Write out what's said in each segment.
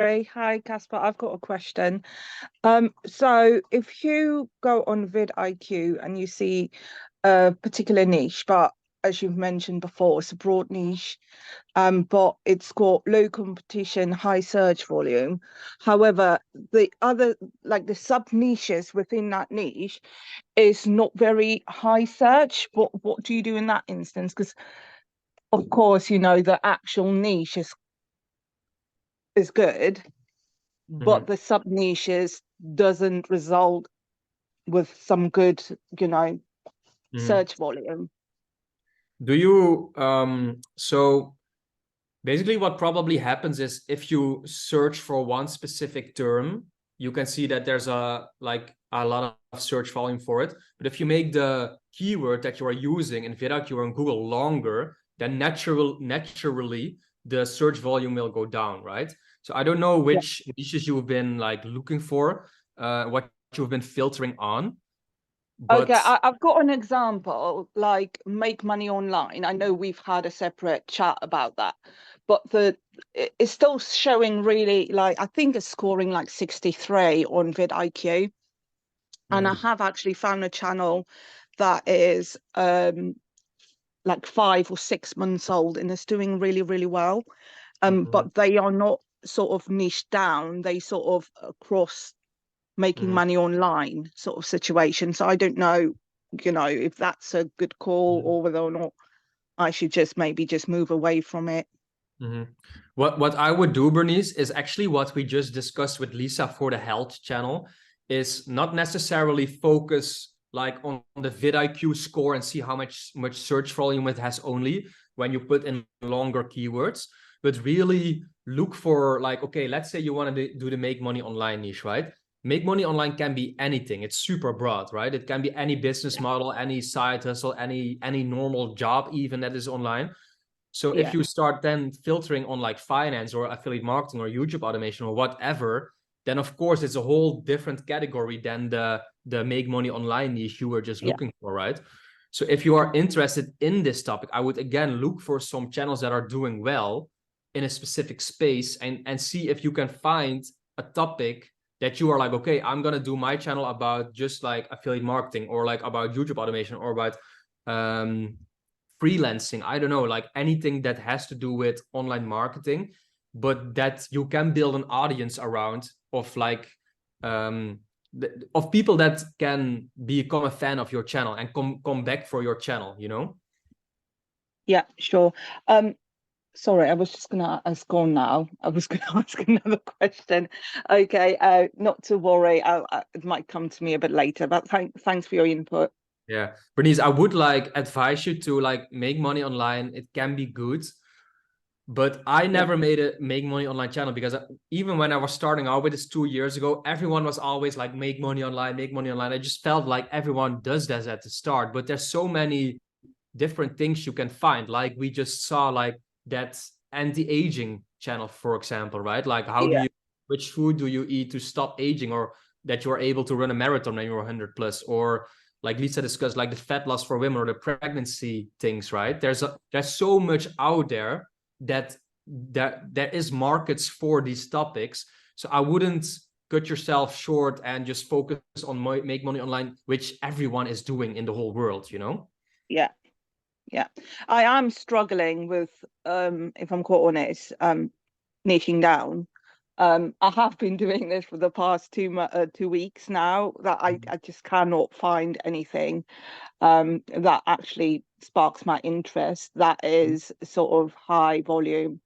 Hi, Casper. I've got a question. So if you go on vidIQ and you see a particular niche, but as you've mentioned before, it's a broad niche, but it's got low competition, high search volume. However, the other, like the sub niches within that niche, is not very high search. What do you do in that instance? Because of course, the actual niche is good, but Mhm, the sub niches doesn't result with some good, you know, mhm. search volume. Do you so basically what probably happens is if you search for one specific term, you can see that there's a lot of search volume for it. But if you make the keyword that you are using in vidIQ or in Google longer, then naturally the search volume will go down, right? So I don't know Yeah. which niches you've been like looking for, what you've been filtering on, Okay, but I've got an example, like make money online. I know we've had a separate chat about that, but it's still showing really like I think it's scoring like 63 on vidIQ. And I Mhm, have actually found a channel that is like 5 or 6 months old and it's doing really, really well. mhm, But they are not sort of niche down, they sort of across making mhm, money online sort of situation. So I don't know, if that's a good call mhm. or whether or not I should just maybe just move away from it. Mhm. What I would do, Bernice, is actually what we just discussed with Lisa for the health channel, is not necessarily focus like on the vidIQ score and see how much search volume it has only when you put in longer keywords, but really look for like, okay, let's say you want to do the make money online niche, right? Make money online can be anything. It's super broad, right? It can be any business Yeah. model, any side hustle, any normal job even that is online. So if Yeah. you start then filtering on like finance or affiliate marketing or YouTube automation or whatever, then of course it's a whole different category than the make money online niche you were just Yeah. looking for, right? So if you are interested in this topic, I would again look for some channels that are doing well in a specific space and see if you can find a topic that you are like, okay, I'm gonna do my channel about just like affiliate marketing or like about YouTube automation or about um freelancing. I don't know, like anything that has to do with online marketing, but that you can build an audience around of like um of people that can become a fan of your channel and come back for your channel, you know. Yeah, sure. Um, Sorry, I was just gonna ask on now. I was gonna ask another question. Okay, not to worry. It might come to me a bit later, but thanks for your input. Yeah, Bernice, I would like advise you to like make money online. It can be good, but I Yeah, never made a make money online channel because even when I was starting out with this 2 years ago, everyone was always like make money online, make money online. I just felt like everyone does that at the start, but there's so many different things you can find. Like we just saw like that anti-aging channel, for example, right? Like yeah, which food do you eat to stop aging, or that you're able to run a marathon when you're 100 plus, or like Lisa discussed, like the fat loss for women or the pregnancy things, right? There's so much out there that there is markets for these topics. So I wouldn't cut yourself short and just focus on make money online, which everyone is doing in the whole world, you know? yeah, yeah. I am struggling with, if I'm quite honest, niching down. I have been doing this for the past 2 weeks now that I just cannot find anything that actually sparks my interest. That is sort of high volume,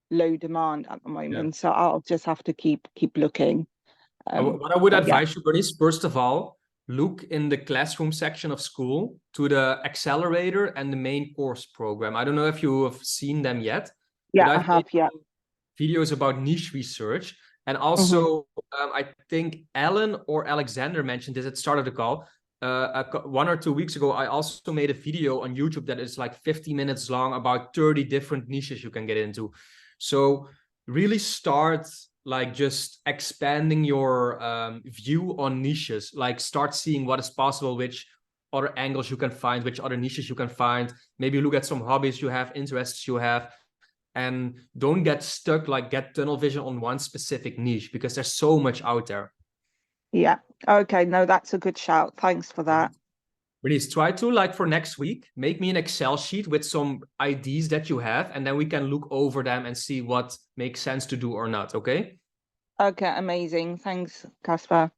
low demand at the Yeah. moment. So I'll just have to keep looking. What I would But yeah, advise you, Bernice, first of all, look in the classroom section of Skool to the accelerator and the main course program. I don't know if you have seen them yet, but yeah, I I've made have. Yeah. videos about niche research. And Hmm. also, I think Alan or Alexander mentioned this at the start of the call. 1 or 2 weeks ago, I also made a video on YouTube that is like 50 minutes long about 30 different niches you can get into. So really start like just expanding your view on niches, like start seeing what is possible, which other angles you can find, which other niches you can find. Maybe look at some hobbies you have, interests you have, and don't get stuck, like get tunnel vision on one specific niche, because there's so much out there. Yeah. Okay. No, that's a good shout. Thanks for that. Please try to, like, for next week, make me an Excel sheet with some ideas that you have, and then we can look over them and see what makes sense to do or not. Okay. Okay. Amazing. Thanks, Casper.